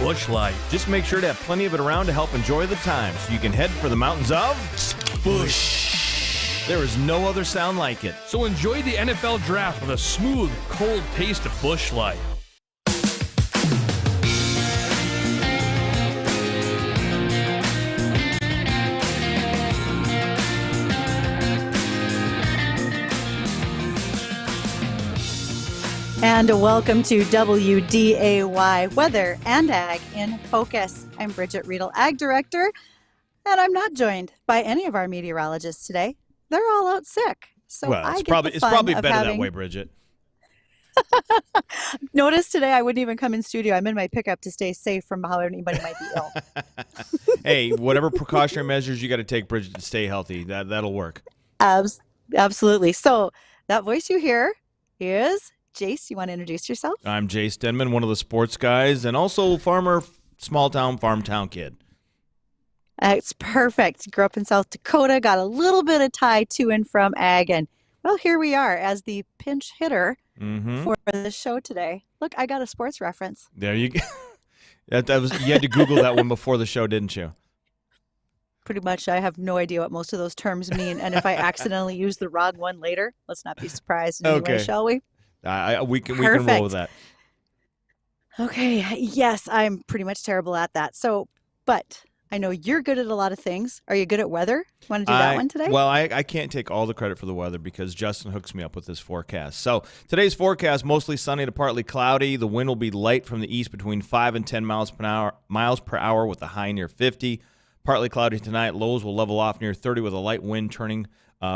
Busch Light. Just make sure to have plenty of it around to help enjoy the time so you can head for the mountains of Busch. There is no other sound like it. So enjoy the NFL draft with a smooth, cold taste of Busch Light. And welcome to WDAY Weather and Ag in Focus. I'm Bridget, Readel, Ag Director, and I'm not joined by any of our meteorologists today. They're all out sick. So well, it's probably better that way, Bridget. Notice today I wouldn't even come in studio. I'm in my pickup to stay safe from how anybody might be ill. Hey, whatever precautionary measures you got to take, Bridget, to stay healthy, that'll work. Absolutely. So that voice you hear is Jace. You want to introduce yourself? I'm Jace Denman, one of the sports guys, and also farmer, small-town, farm-town kid. It's perfect. Grew up in South Dakota, got a little bit of tie to and from ag, and well, here we are as the pinch hitter for the show today. Look, I got a sports reference. There you go. You had to Google that one before the show, didn't you? Pretty much. I have no idea what most of those terms mean, and if I accidentally use the wrong one later, let's not be surprised anyway, shall we? We can roll with that. Okay. Yes, I'm pretty much terrible at that. So, but I know you're good at a lot of things. Are you good at weather? Want to do that one today? Well, I can't take all the credit for the weather because Justin hooks me up with this forecast. So today's forecast, mostly sunny to partly cloudy. The wind will be light from the east between 5 and 10 miles per hour with a high near 50. Partly cloudy tonight. Lows will level off near 30 with a light wind turning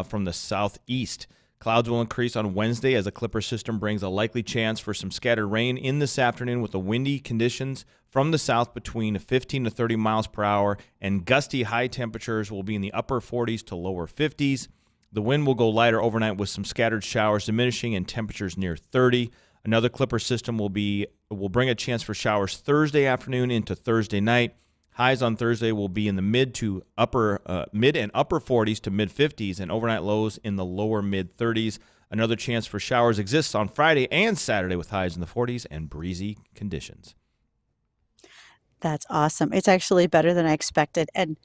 from the southeast. Clouds will increase on Wednesday as a Clipper system brings a likely chance for some scattered rain in this afternoon with the windy conditions from the south between 15 to 30 miles per hour, and gusty high temperatures will be in the upper 40s to lower 50s. The wind will go lighter overnight with some scattered showers diminishing and temperatures near 30. Another Clipper system will bring a chance for showers Thursday afternoon into Thursday night. Highs on Thursday will be in the mid and upper 40s to mid 50s, and overnight lows in the lower mid 30s. Another chance for showers exists on Friday and Saturday with highs in the 40s and breezy conditions. That's awesome. It's actually better than I expected. And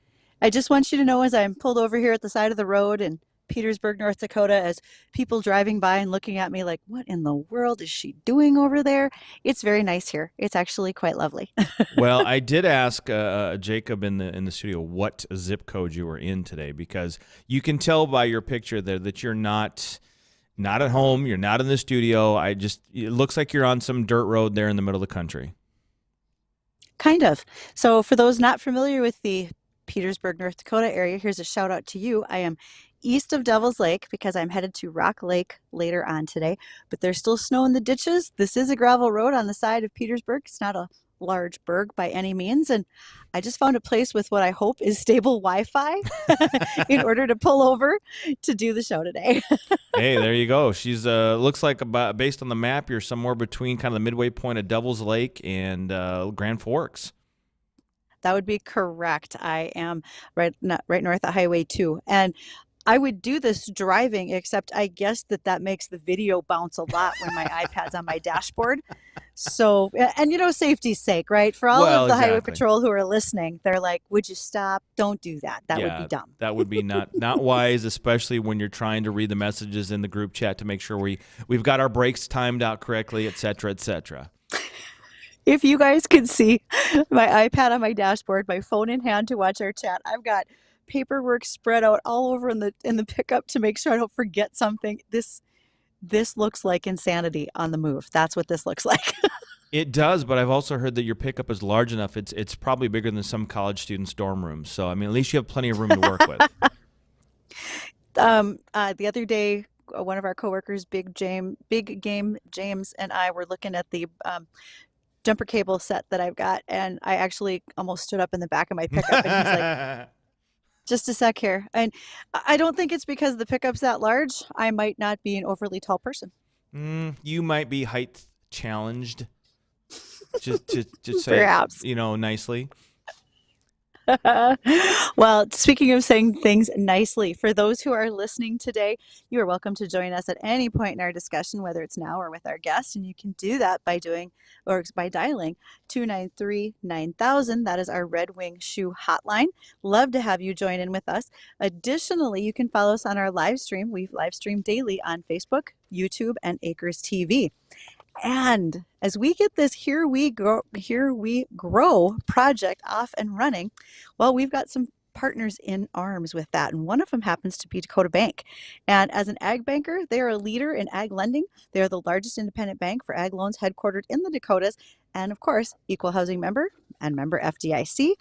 I just want you to know, as I'm pulled over here at the side of the road in Petersburg, North Dakota, as people driving by and looking at me like, what in the world is she doing over there? It's very nice here. It's actually quite lovely. Well, I did ask Jacob in the studio what zip code you were in today, because you can tell by your picture there that you're not at home. You're not in the studio. It looks like you're on some dirt road there in the middle of the country. Kind of. So for those not familiar with the Petersburg, North Dakota area, here's a shout out to you. I am east of Devil's Lake because I'm headed to Rock Lake later on today, but there's still snow in the ditches. This is a gravel road on the side of Petersburg. It's not a large burg by any means, and I just found a place with what I hope is stable Wi-Fi in order to pull over to do the show today. Hey, there you go. She's looks like, about based on the map, you're somewhere between kind of the midway point of Devil's Lake and Grand Forks. That would be correct. I am right north of Highway 2. And I would do this driving, except I guess that makes the video bounce a lot when my iPad's on my dashboard. So, and safety's sake, right? For all of the Highway Patrol who are listening, they're like, would you stop? Don't do that. That would be dumb. That would be not wise, especially when you're trying to read the messages in the group chat to make sure we've got our brakes timed out correctly, et cetera, et cetera. If you guys could see my iPad on my dashboard, my phone in hand to watch our chat, I've got paperwork spread out all over in the pickup to make sure I don't forget something. This looks like insanity on the move. That's what this looks like. It does, but I've also heard that your pickup is large enough. It's probably bigger than some college students' dorm rooms. So, I mean, at least you have plenty of room to work with. The other day, one of our coworkers, Big Game James, and I were looking at the jumper cable set that I've got, and I actually almost stood up in the back of my pickup, and he's like, just a sec here. And I don't think it's because the pickup's that large. I might not be an overly tall person. You might be height challenged. Just say, perhaps. Nicely. Well, speaking of saying things nicely, for those who are listening today, you are welcome to join us at any point in our discussion, whether it's now or with our guest. And you can do that by by dialing 293-9000. That is our Red Wing Shoe hotline. Love to have you join in with us. Additionally, you can follow us on our live stream. We live stream daily on Facebook, YouTube, and Acres TV. And as we get this Here We Grow project off and running, well, we've got some partners in arms with that. And one of them happens to be Dakota Bank. And as an ag banker, they are a leader in ag lending. They are the largest independent bank for ag loans headquartered in the Dakotas. And of course, equal housing member and member FDIC.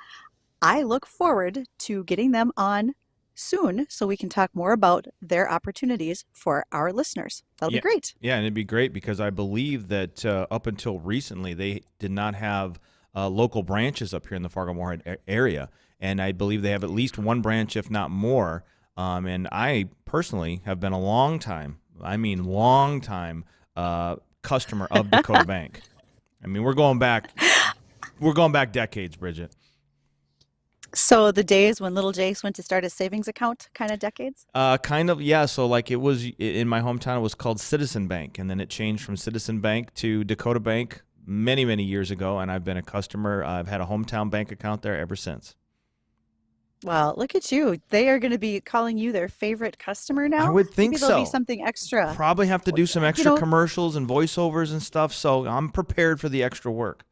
I look forward to getting them on soon so we can talk more about their opportunities for our listeners. That'll be great. Yeah, and it'd be great because I believe that up until recently, they did not have local branches up here in the Fargo-Moorhead area. And I believe they have at least one branch, if not more. And I personally have been a long time customer of Dakota Bank. I mean, we're going back decades, Bridget. So the days when little Jace went to start his savings account, kind of decades? Kind of, yeah. So like it was in my hometown, it was called Citizen Bank, and then it changed from Citizen Bank to Dakota Bank many, many years ago, and I've been a customer. I've had a hometown bank account there ever since. Well, look at you. They are going to be calling you their favorite customer now? I would think Maybe so. There'll be something extra. Probably have to do some extra commercials and voiceovers and stuff, so I'm prepared for the extra work.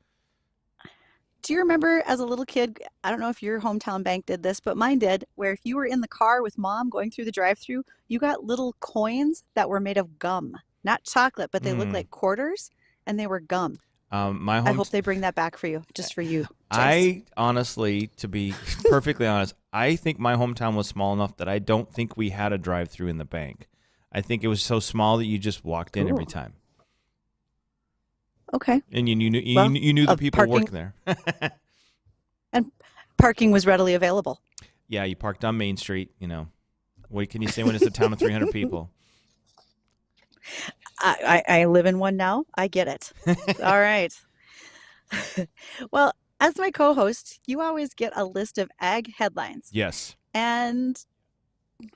Do you remember as a little kid, I don't know if your hometown bank did this, but mine did, where if you were in the car with mom going through the drive-thru, you got little coins that were made of gum. Not chocolate, but they looked like quarters, and they were gum. I hope they bring that back for you, just for you, Jace. I honestly, to be perfectly honest, I think my hometown was small enough that I don't think we had a drive-thru in the bank. I think it was so small that you just walked in every time. Okay. And you knew the people working there. And parking was readily available. Yeah, you parked on Main Street, What can you say when it's a town of 300 people? I live in one now. I get it. All right. Well, as my co-host, you always get a list of ag headlines. Yes. And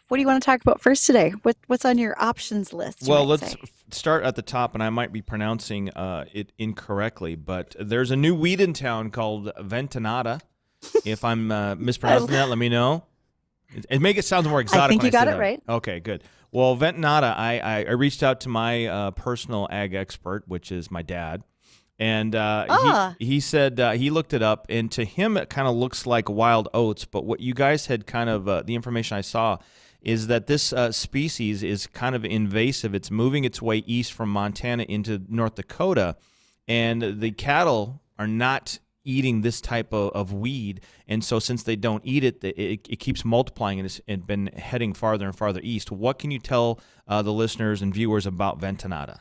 what do you want to talk about first today? What's on your options list? Well, let's start at the top, and I might be pronouncing it incorrectly, but there's a new weed in town called Ventanata. If I'm mispronouncing that, let me know. And make it sound more exotic. I think when you got it that. right. Okay, good. Well, Ventanata, I reached out to my personal ag expert, which is my dad, and he said he looked it up, and to him it kind of looks like wild oats, but what you guys had kind of, the information I saw is that this species is kind of invasive. It's moving its way east from Montana into North Dakota, and the cattle are not eating this type of weed, and so since they don't eat it, it keeps multiplying and it's been heading farther and farther east. What can you tell the listeners and viewers about Ventanata?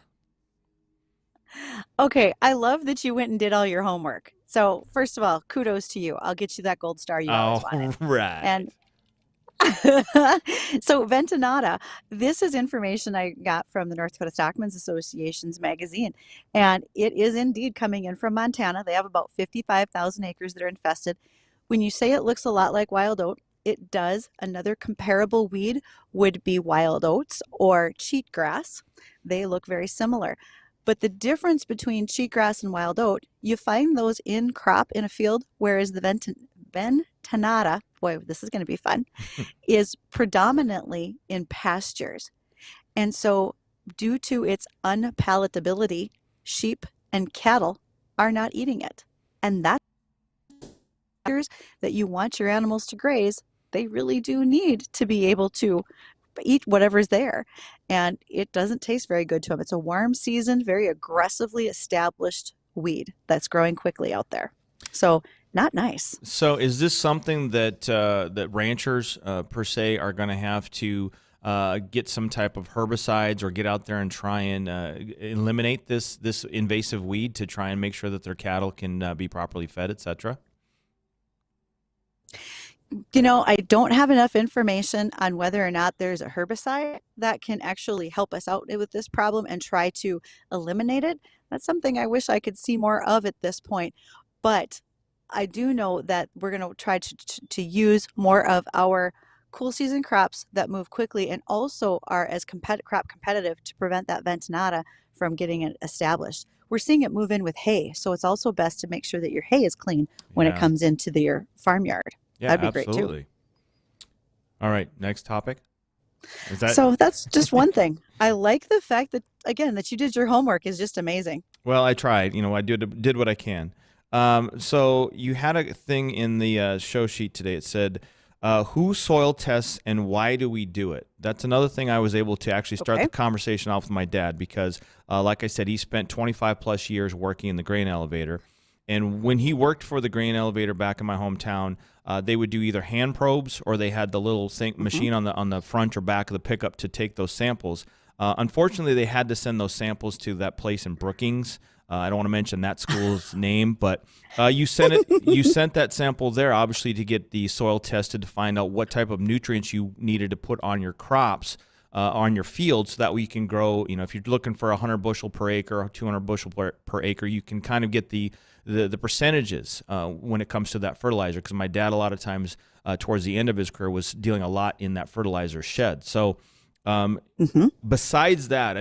Okay, I love that you went and did all your homework. So first of all, kudos to you. I'll get you that gold star you always wanted. Right. And so Ventanata, this is information I got from the North Dakota Stockmen's Association's magazine, and it is indeed coming in from Montana. They have about 55,000 acres that are infested. When you say it looks a lot like wild oat, it does. Another comparable weed would be wild oats or cheatgrass. They look very similar. But the difference between cheatgrass and wild oat, you find those in crop in a field, whereas the Ventanata, boy, this is going to be fun, is predominantly in pastures. And so due to its unpalatability, sheep and cattle are not eating it. And that's that you want your animals to graze, they really do need to be able to eat whatever's there. And it doesn't taste very good to them. It's a warm season, very aggressively established weed that's growing quickly out there. So not nice. So is this something that that ranchers per se are going to have to get some type of herbicides or get out there and try and eliminate this invasive weed to try and make sure that their cattle can be properly fed, etc.? I don't have enough information on whether or not there's a herbicide that can actually help us out with this problem and try to eliminate it. That's something I wish I could see more of at this point. But I do know that we're going to try to use more of our cool season crops that move quickly and also are as crop competitive to prevent that Ventanata from getting it established. We're seeing it move in with hay, so it's also best to make sure that your hay is clean when it comes into your farmyard. Yeah, That'd be absolutely. great too. All right, next topic. So that's just one thing. I like the fact that, again, that you did your homework is just amazing. Well, I tried. I did what I can. So you had a thing in the show sheet today. It said, who soil tests and why do we do it? That's another thing I was able to actually start the conversation off with my dad because, like I said, he spent 25 plus years working in the grain elevator. And when he worked for the grain elevator back in my hometown, they would do either hand probes or they had the little machine on the front or back of the pickup to take those samples. Unfortunately, they had to send those samples to that place in Brookings. I don't want to mention that school's name, but you sent that sample there, obviously, to get the soil tested to find out what type of nutrients you needed to put on your crops, on your field, so that way you can grow. If you're looking for 100 bushel per acre or 200 bushel per acre, you can kind of get the percentages when it comes to that fertilizer. Because my dad, a lot of times, towards the end of his career, was dealing a lot in that fertilizer shed. So. Besides that,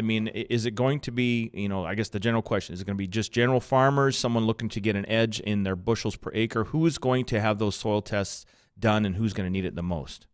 is it going to be, I guess the general question, is it going to be just general farmers, someone looking to get an edge in their bushels per acre? Who is going to have those soil tests done and who's going to need it the most?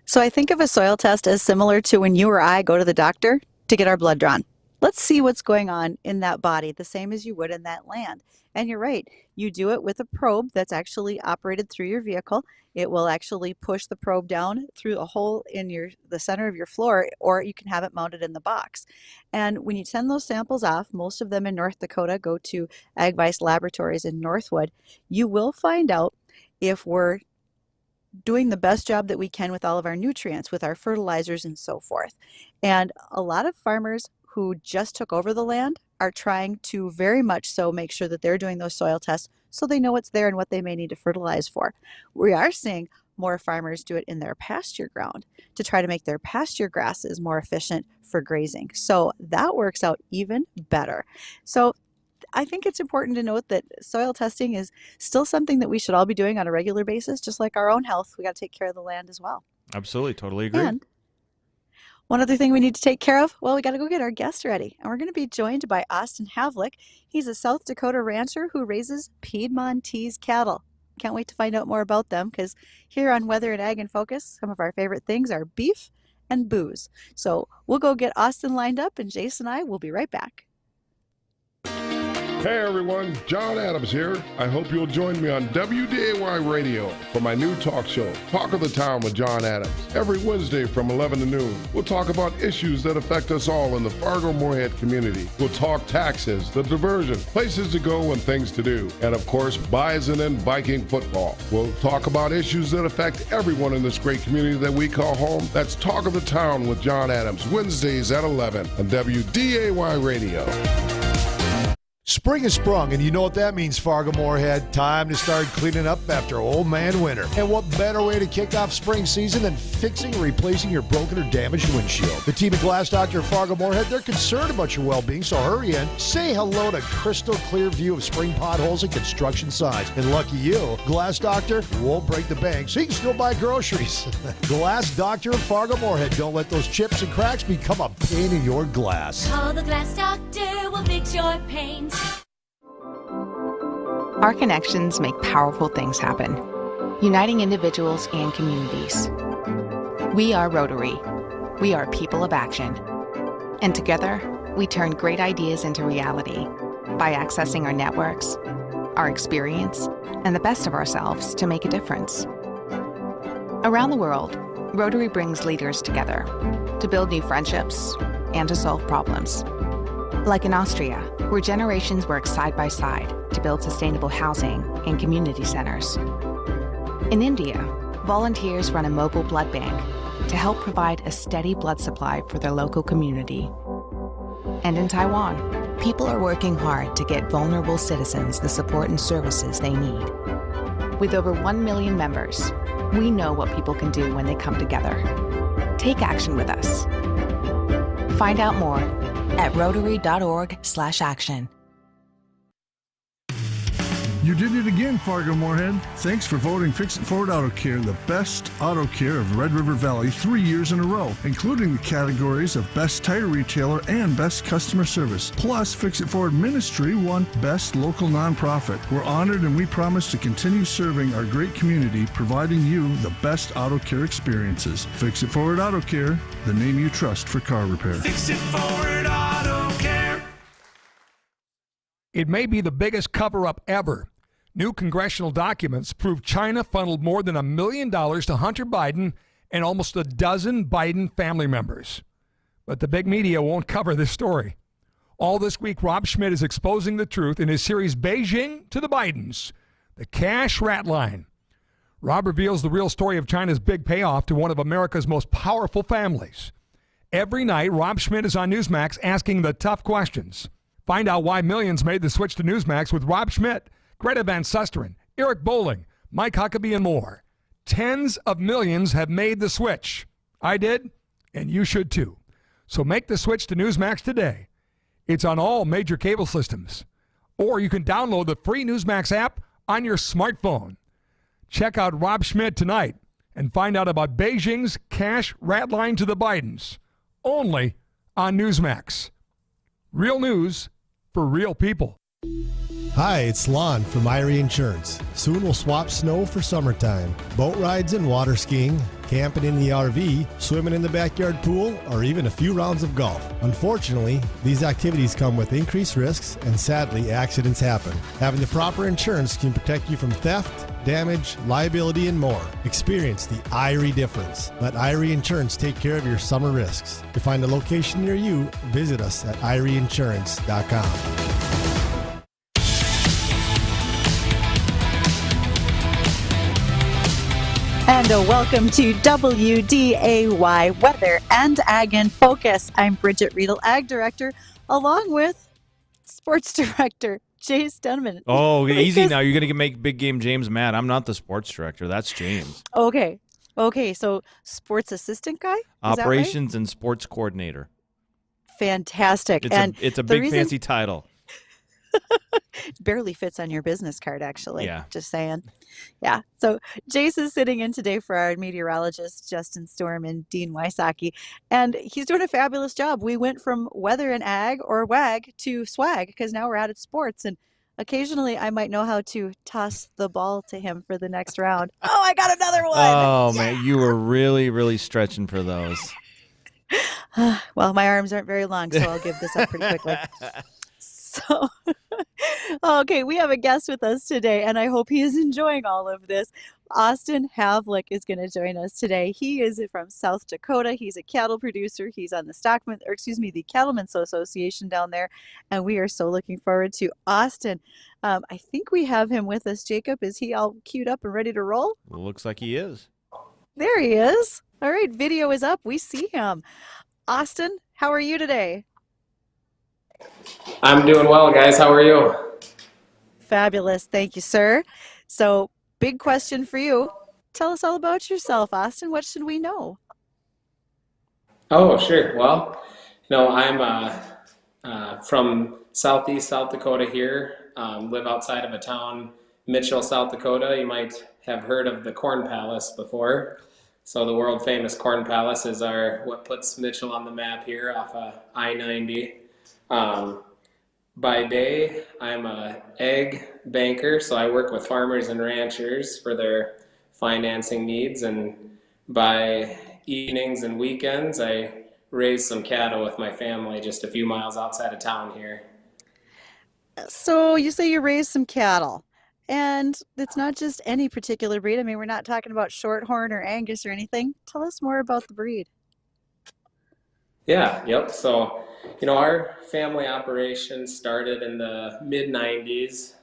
So I think of a soil test as similar to when you or I go to the doctor to get our blood drawn. Let's see what's going on in that body, the same as you would in that land. And you're right, you do it with a probe that's actually operated through your vehicle. It will actually push the probe down through a hole in the center of your floor, or you can have it mounted in the box. And when you send those samples off, most of them in North Dakota go to AgVice Laboratories in Northwood. You will find out if we're doing the best job that we can with all of our nutrients, with our fertilizers and so forth. And a lot of farmers who just took over the land are trying to very much so make sure that they're doing those soil tests so they know what's there and what they may need to fertilize for. We are seeing more farmers do it in their pasture ground to try to make their pasture grasses more efficient for grazing. So that works out even better. So I think it's important to note that soil testing is still something that we should all be doing on a regular basis, just like our own health. We got to take care of the land as well. Absolutely. Totally agree. And one other thing we need to take care of, well, we got to go get our guest ready. And we're going to be joined by Austin Havlick. He's a South Dakota rancher who raises Piedmontese cattle. Can't wait to find out more about them because here on Weather and Ag in Focus, some of our favorite things are beef and booze. So we'll go get Austin lined up and Jason and I will be right back. Hey everyone, John Adams here. I hope you'll join me on WDAY Radio for my new talk show, Talk of the Town with John Adams. Every Wednesday from 11 to noon, we'll talk about issues that affect us all in the Fargo-Moorhead community. We'll talk taxes, the diversion, places to go and things to do, and of course, bison and Viking football. We'll talk about issues that affect everyone in this great community that we call home. That's Talk of the Town with John Adams, Wednesdays at 11 on WDAY Radio. Spring has sprung, and you know what that means, Fargo-Moorhead. Time to start cleaning up after old man winter. And what better way to kick off spring season than fixing or replacing your broken or damaged windshield? The team at Glass Doctor Fargo-Moorhead, they're concerned about your well-being, so hurry in. Say hello to crystal clear view of spring potholes and construction signs. And lucky you, Glass Doctor won't break the bank, so you can still buy groceries. Glass Doctor of Fargo-Moorhead. Don't let those chips and cracks become a pain in your glass. Call the Glass Doctor, we'll fix your paint. Our connections make powerful things happen, uniting individuals and communities. We are Rotary. We are people of action. And together, we turn great ideas into reality by accessing our networks, our experience, and the best of ourselves to make a difference. Around the world, Rotary brings leaders together to build new friendships and to solve problems. Like in Austria, where generations work side by side to build sustainable housing and community centers. In India, volunteers run a mobile blood bank to help provide a steady blood supply for their local community. And in Taiwan, people are working hard to get vulnerable citizens the support and services they need. With over 1 million members, we know what people can do when they come together. Take action with us. Find out more at rotary.org/action. You did it again, Fargo Moorhead. Thanks for voting Fix It Forward Auto Care the best auto care of Red River Valley 3 years in a row, including the categories of Best Tire Retailer and Best Customer Service. Plus, Fix It Forward Ministry won Best Local Nonprofit. We're honored and we promise to continue serving our great community, providing you the best auto care experiences. Fix It Forward Auto Care, the name you trust for car repair. Fix It Forward Auto Care. It may be the biggest cover-up ever. New congressional documents prove China funneled more than $1 million to Hunter Biden and almost a dozen Biden family members. But the big media won't cover this story. All this week, Rob Schmidt is exposing the truth in his series Beijing to the Bidens, the cash rat line. Rob reveals the real story of China's big payoff to one of America's most powerful families. Every night, Rob Schmidt is on Newsmax asking the tough questions. Find out why millions made the switch to Newsmax with Rob Schmidt, Greta Van Susteren, Eric Bolling, Mike Huckabee, and more. Tens of millions have made the switch. I did, and you should too. So make the switch to Newsmax today. It's on all major cable systems. Or you can download the free Newsmax app on your smartphone. Check out Rob Schmidt tonight and find out about Beijing's cash rat line to the Bidens. Only on Newsmax. Real news for real people. Hi, it's Lon from Irie Insurance. Soon we'll swap snow for summertime. Boat rides and water skiing, camping in the RV, swimming in the backyard pool, or even a few rounds of golf. Unfortunately, these activities come with increased risks and sadly, accidents happen. Having the proper insurance can protect you from theft, damage, liability, and more. Experience the Irie difference. Let Irie Insurance take care of your summer risks. To find a location near you, visit us at IrieInsurance.com. And welcome to WDAY Weather and Ag in Focus. I'm Bridget Readel, Ag Director, along with Sports Director Jace Denman. Oh, easy now. You're going to make Big Game James mad. I'm not the sports director. That's James. Okay, so sports assistant guy? Is Operations and sports coordinator. Fantastic. It's a big fancy title. It barely fits on your business card, actually. Yeah. Just saying. Yeah. So Jace is sitting in today for our meteorologist, Justin Storm and Dean Wysocki, and he's doing a fabulous job. We went from weather and ag or WAG to swag because now we're out at sports, and occasionally I might know how to toss the ball to him for the next round. Oh, I got another one. Oh, yeah. Man, you were really, really stretching for those. Well, my arms aren't very long, so I'll give this up pretty quickly. So, okay, we have a guest with us today, and I hope he is enjoying all of this. Austin Havlick is going to join us today. He is from South Dakota. He's a cattle producer. He's on the the Cattlmen's Association down there, and we are so looking forward to Austin. I think we have him with us. Jacob, is he all queued up and ready to roll? Looks like he is. There he is. All right, video is up. We see him. Austin, how are you today? I'm doing well, guys. How are you? Fabulous. Thank you, sir. So, big question for you. Tell us all about yourself, Austin. What should we know? Oh, sure. Well, I'm from southeast South Dakota here. Live outside of a town, Mitchell, South Dakota. You might have heard of the Corn Palace before. So the world famous Corn Palace is what puts Mitchell on the map here off of I-90. By day, I'm a ag banker, so I work with farmers and ranchers for their financing needs, and by evenings and weekends, I raise some cattle with my family just a few miles outside of town here. So you say you raise some cattle, and it's not just any particular breed. I mean, we're not talking about Shorthorn or Angus or anything. Tell us more about the breed. Yeah, yep. So, our family operation started in the mid-90s.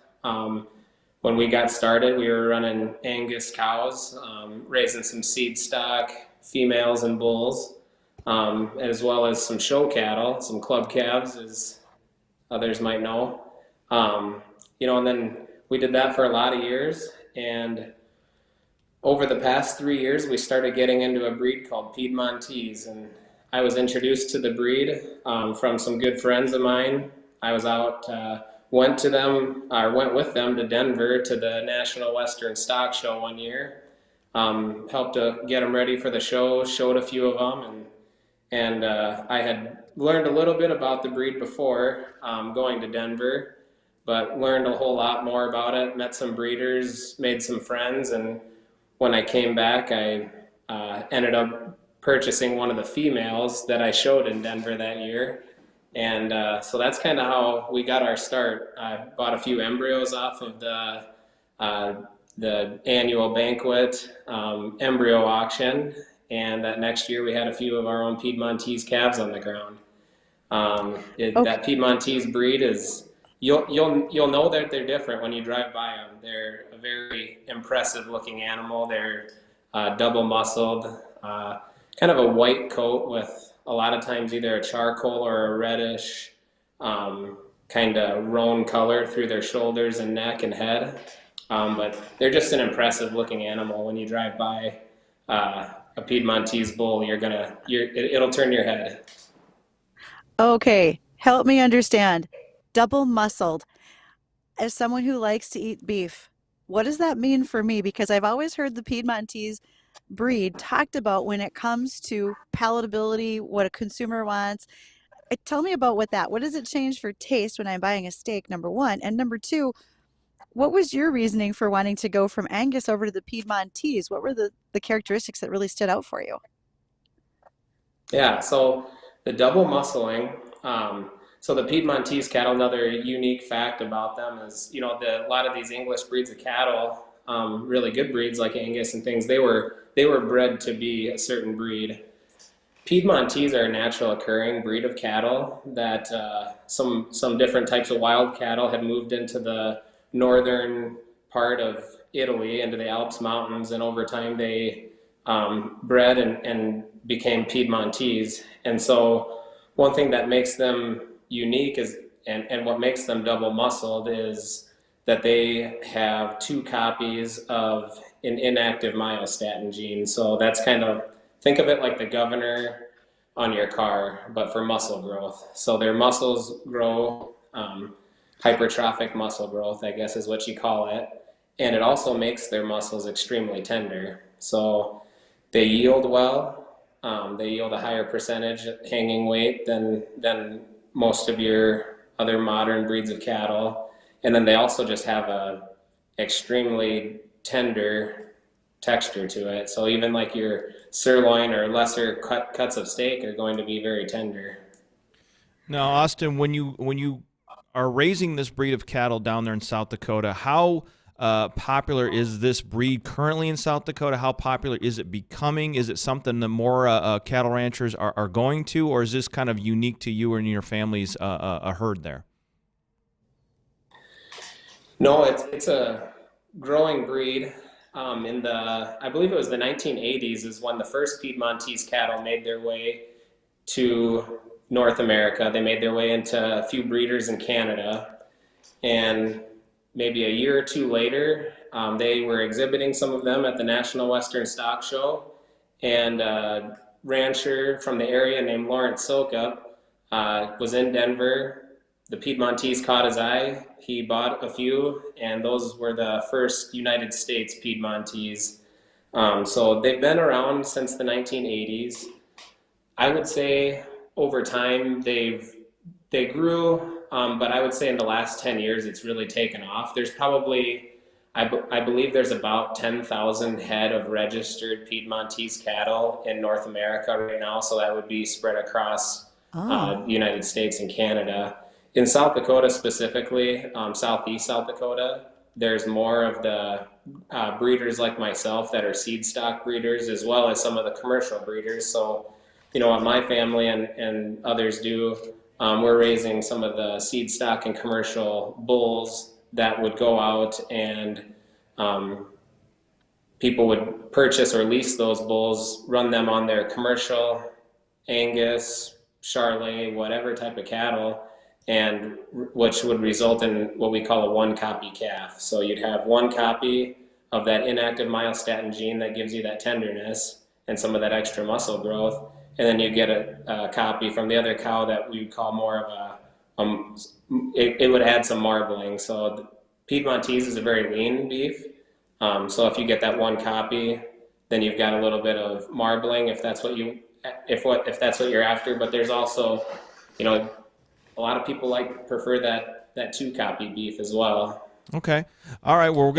When we got started, we were running Angus cows, raising some seed stock, females and bulls, as well as some show cattle, some club calves, as others might know. And then we did that for a lot of years. And over the past 3 years, we started getting into a breed called Piedmontese. And I was introduced to the breed from some good friends of mine. I was out went with them to Denver to the National Western Stock Show one year. Helped to get them ready for the show, showed a few of them, and I had learned a little bit about the breed before going to Denver, but learned a whole lot more about it, met some breeders, made some friends, and when I came back, I ended up purchasing one of the females that I showed in Denver that year. And so that's kind of how we got our start. I bought a few embryos off of the annual banquet embryo auction, and that next year we had a few of our own Piedmontese calves on the ground. That Piedmontese breed is, you'll know that they're different when you drive by them. They're a very impressive looking animal. They're double muscled, kind of a white coat with a lot of times either a charcoal or a reddish kind of roan color through their shoulders and neck and head. But they're just an impressive looking animal. When you drive by a Piedmontese bull, it'll turn your head. Okay, help me understand. Double muscled. As someone who likes to eat beef, what does that mean for me? Because I've always heard the Piedmontese breed talked about when it comes to palatability, what a consumer wants. Tell me about what does it change for taste when I'm buying a steak, number one? And number two, what was your reasoning for wanting to go from Angus over to the Piedmontese? What were the characteristics that really stood out for you? Yeah, so the double muscling, so the Piedmontese cattle, another unique fact about them is, a lot of these English breeds of cattle, really good breeds like Angus and things, they were bred to be a certain breed. Piedmontese are a natural occurring breed of cattle that some different types of wild cattle had moved into the northern part of Italy, into the Alps mountains, and over time they bred and became Piedmontese. And so one thing that makes them unique is, and what makes them double muscled is that they have 2 copies of an inactive myostatin gene. So that's think of it like the governor on your car, but for muscle growth. So their muscles grow, hypertrophic muscle growth, I guess is what you call it. And it also makes their muscles extremely tender. So they yield well. They yield a higher percentage hanging weight than most of your other modern breeds of cattle. And then they also just have a extremely tender texture to it. So even like your sirloin or lesser cuts of steak are going to be very tender. Now, Austin, when you are raising this breed of cattle down there in South Dakota, how popular is this breed currently in South Dakota? How popular is it becoming? Is it something that more cattle ranchers are going to, or is this kind of unique to you and your family's a herd there? No, it's a growing breed. I believe it was the 1980s is when the first Piedmontese cattle made their way to North America. They made their way into a few breeders in Canada, and maybe a year or two later, they were exhibiting some of them at the National Western Stock Show, and a rancher from the area named Lawrence Sokup was in Denver. The Piedmontese caught his eye. He bought a few, and those were the first United States Piedmontese. So they've been around since the 1980s. I would say over time they grew, but I would say in the last 10 years it's really taken off. There's probably, I believe there's about 10,000 head of registered Piedmontese cattle in North America right now, so that would be spread across the United States and Canada. In South Dakota specifically, southeast South Dakota, there's more of the breeders like myself that are seed stock breeders, as well as some of the commercial breeders. So, what my family and others do, we're raising some of the seed stock and commercial bulls that would go out and people would purchase or lease those bulls, run them on their commercial Angus, Charolais, whatever type of cattle, and which would result in what we call a one copy calf. So you'd have one copy of that inactive myostatin gene that gives you that tenderness and some of that extra muscle growth, and then you get a copy from the other cow that we would call more of a um, it would add some marbling. So the Piedmontese is a very lean beef. So if you get that one copy, then you've got a little bit of marbling if that's what you're after. But there's also, you know, a lot of people prefer that 2 copy beef as well. Okay. All right. Well,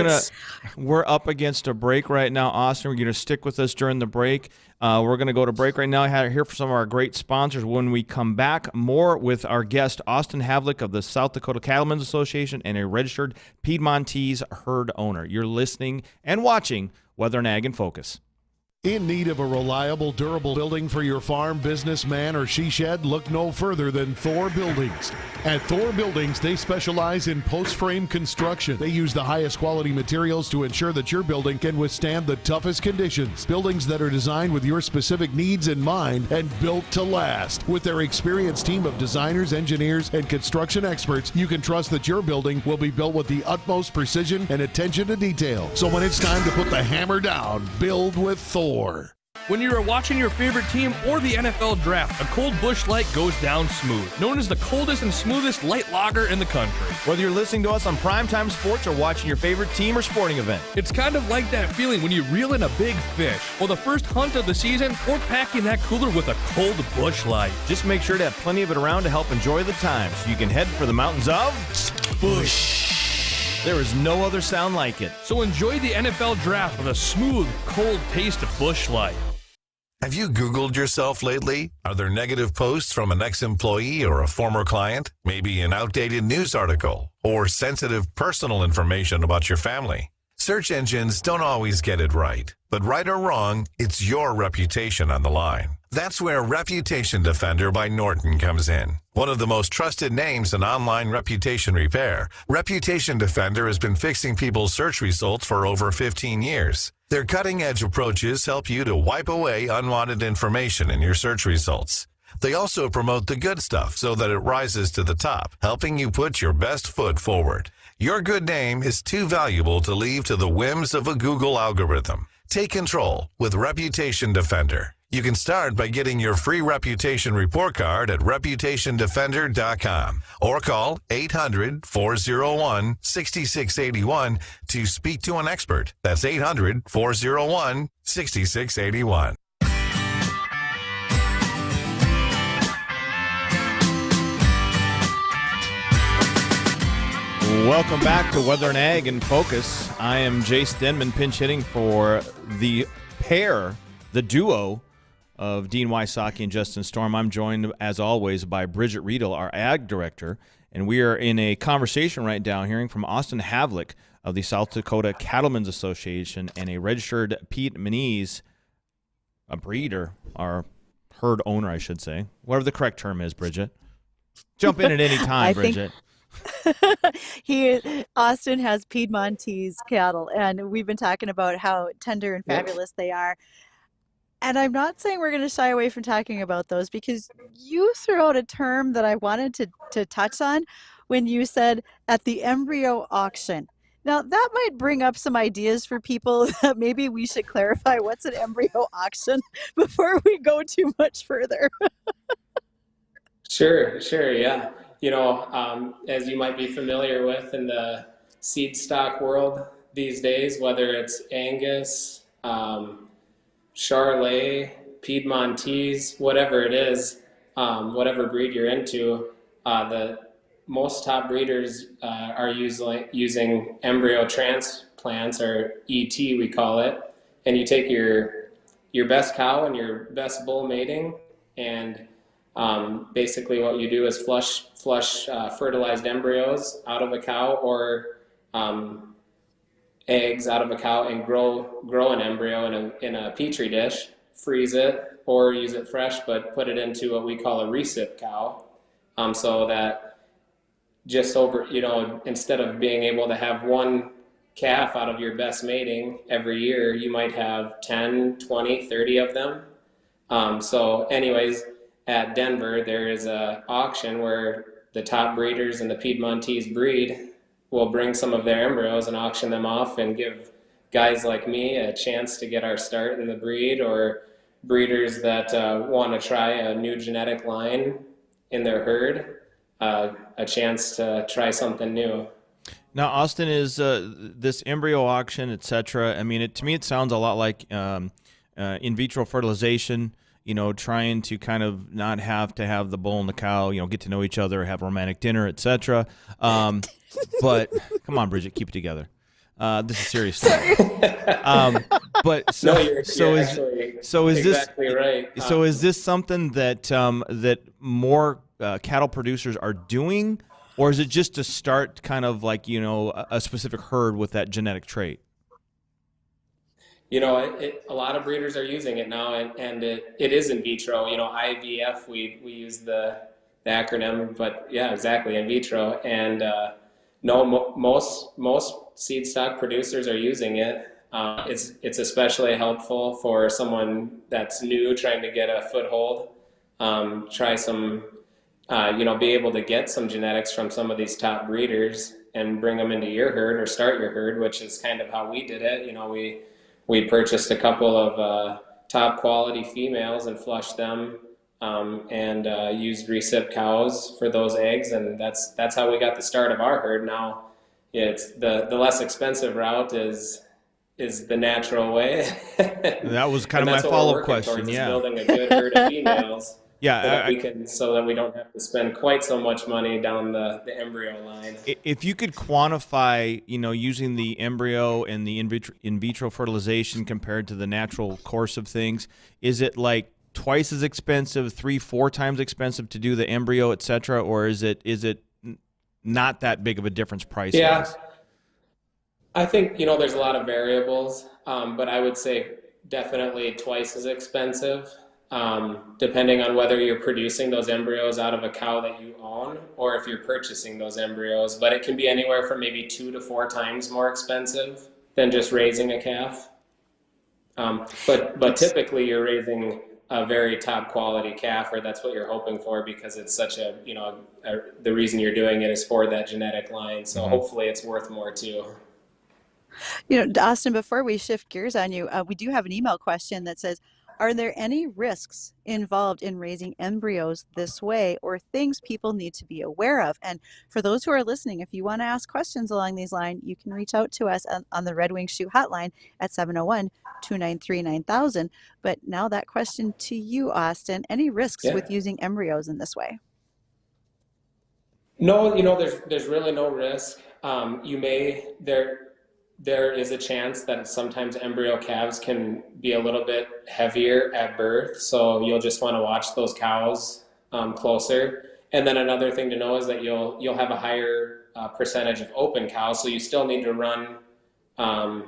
we're up against a break right now, Austin. We're going to stick with us during the break. We're going to go to break right now. I had to hear from some of our great sponsors. When we come back, more with our guest, Austin Havlick of the South Dakota Cattlmen's Association and a registered Piedmontese herd owner. You're listening and watching Weather and Ag in Focus. In need of a reliable, durable building for your farm, business, man, or she shed? Look no further than Thor Buildings. At Thor Buildings, they specialize in post-frame construction. They use the highest quality materials to ensure that your building can withstand the toughest conditions. Buildings that are designed with your specific needs in mind and built to last. With their experienced team of designers, engineers, and construction experts, you can trust that your building will be built with the utmost precision and attention to detail. So when it's time to put the hammer down, build with Thor. When you are watching your favorite team or the NFL draft, a cold Busch Light goes down smooth, known as the coldest and smoothest light lager in the country. Whether you're listening to us on Primetime Sports or watching your favorite team or sporting event, it's kind of like that feeling when you reel in a big fish, or the first hunt of the season, or packing that cooler with a cold Busch Light. Just make sure to have plenty of it around to help enjoy the time, so you can head for the mountains of Busch. There is no other sound like it. So enjoy the NFL draft with a smooth, cold taste of Busch Light. Have you Googled yourself lately? Are there negative posts from an ex-employee or a former client? Maybe an outdated news article or sensitive personal information about your family? Search engines don't always get it right, but right or wrong, it's your reputation on the line. That's where Reputation Defender by Norton comes in. One of the most trusted names in online reputation repair, Reputation Defender has been fixing people's search results for over 15 years. Their cutting-edge approaches help you to wipe away unwanted information in your search results. They also promote the good stuff so that it rises to the top, helping you put your best foot forward. Your good name is too valuable to leave to the whims of a Google algorithm. Take control with Reputation Defender. You can start by getting your free reputation report card at reputationdefender.com or call 800-401-6681 to speak to an expert. That's 800-401-6681. Welcome back to Weather and Ag in Focus. I am Jay Stenman, pinch hitting for the duo of Dean Wysocki and Justin Storm. I'm joined, as always, by Bridget Readel, our ag director, and we are in a conversation right now hearing from Austin Havlick of the South Dakota Cattlemen's Association and a registered Pietmontese, a breeder, or herd owner, I should say. Whatever the correct term is, Bridget. Jump in at any time, Bridget. Austin has Piedmontese cattle, and we've been talking about how tender and fabulous they are. And I'm not saying we're going to shy away from talking about those, because you threw out a term that I wanted to touch on when you said at the embryo auction. Now, that might bring up some ideas for people that maybe we should clarify what's an embryo auction before we go too much further. Sure, yeah. You know, as you might be familiar with in the seed stock world these days, whether it's Angus, Charolais, Piedmontese, whatever it is, whatever breed you're into, the most top breeders are using embryo transplants, or ET we call it, and you take your best cow and your best bull mating, and basically what you do is flush fertilized embryos out of a cow, or eggs out of a cow, and grow an embryo in a petri dish, freeze it, or use it fresh, but put it into what we call a recip cow, so that just instead of being able to have one calf out of your best mating every year, you might have 10, 20, 30 of them. So anyways, at Denver, there is an auction where the top breeders in the Piedmontese breed will bring some of their embryos and auction them off, and give guys like me a chance to get our start in the breed, or breeders that want to try a new genetic line in their herd. a chance to try something new. Now, Austin, is this embryo auction, et cetera, I mean, to me it sounds a lot like in vitro fertilization, trying to kind of not have to have the bull and the cow, get to know each other, have romantic dinner, et cetera. But come on, Bridget, keep it together. This is serious stuff. But so, No, you're exactly right. So is this something that that more cattle producers are doing, or is it just to start kind of like a specific herd with that genetic trait? A lot of breeders are using it now, and it is in vitro. IVF, we use the acronym, but yeah, exactly, in vitro. And most seed stock producers are using it. It's especially helpful for someone that's new, trying to get a foothold. Try some, be able to get some genetics from some of these top breeders and bring them into your herd or start your herd, which is kind of how we did it. We purchased a couple of top quality females and flushed them, and used recip cows for those eggs, and that's how we got the start of our herd. Now, it's the less expensive route is the natural way. That was kind of my follow-up question. Yeah, building a good herd of females. Yeah, so that we don't have to spend quite so much money down the embryo line. If you could quantify, using the embryo and the in vitro fertilization compared to the natural course of things, is it like twice as expensive, 3-4 times expensive to do the embryo, et cetera, or is it not that big of a difference price-wise? Yeah, I think there's a lot of variables, but I would say definitely twice as expensive. Depending on whether you're producing those embryos out of a cow that you own or if you're purchasing those embryos, but it can be anywhere from maybe 2 to 4 times more expensive than just raising a calf. But typically you're raising a very top quality calf, or that's what you're hoping for, because it's such the reason you're doing it is for that genetic line. So hopefully it's worth more too. Austin, before we shift gears on you, we do have an email question that says, are there any risks involved in raising embryos this way, or things people need to be aware of? And for those who are listening, if you want to ask questions along these lines, you can reach out to us on the Red Wing Shoe hotline at 701-293-9000. But now that question to you, Austin, any risks with using embryos in this way? No, there's really no risk. There is a chance that sometimes embryo calves can be a little bit heavier at birth, so you'll just want to watch those cows closer. And then another thing to know is that you'll have a higher percentage of open cows, so you still need to run, a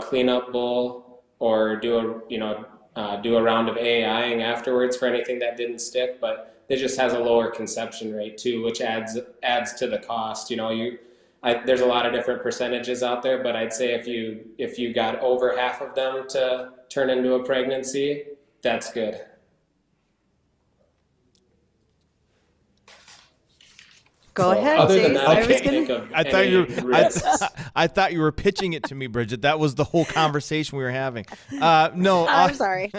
cleanup bull or do a round of AIing afterwards for anything that didn't stick. But it just has a lower conception rate too, which adds to the cost. There's a lot of different percentages out there, but I'd say if you got over half of them to turn into a pregnancy, that's good. Go ahead. Other than that, I can't think of I thought you were pitching it to me, Bridget. That was the whole conversation we were having. No, I'm sorry.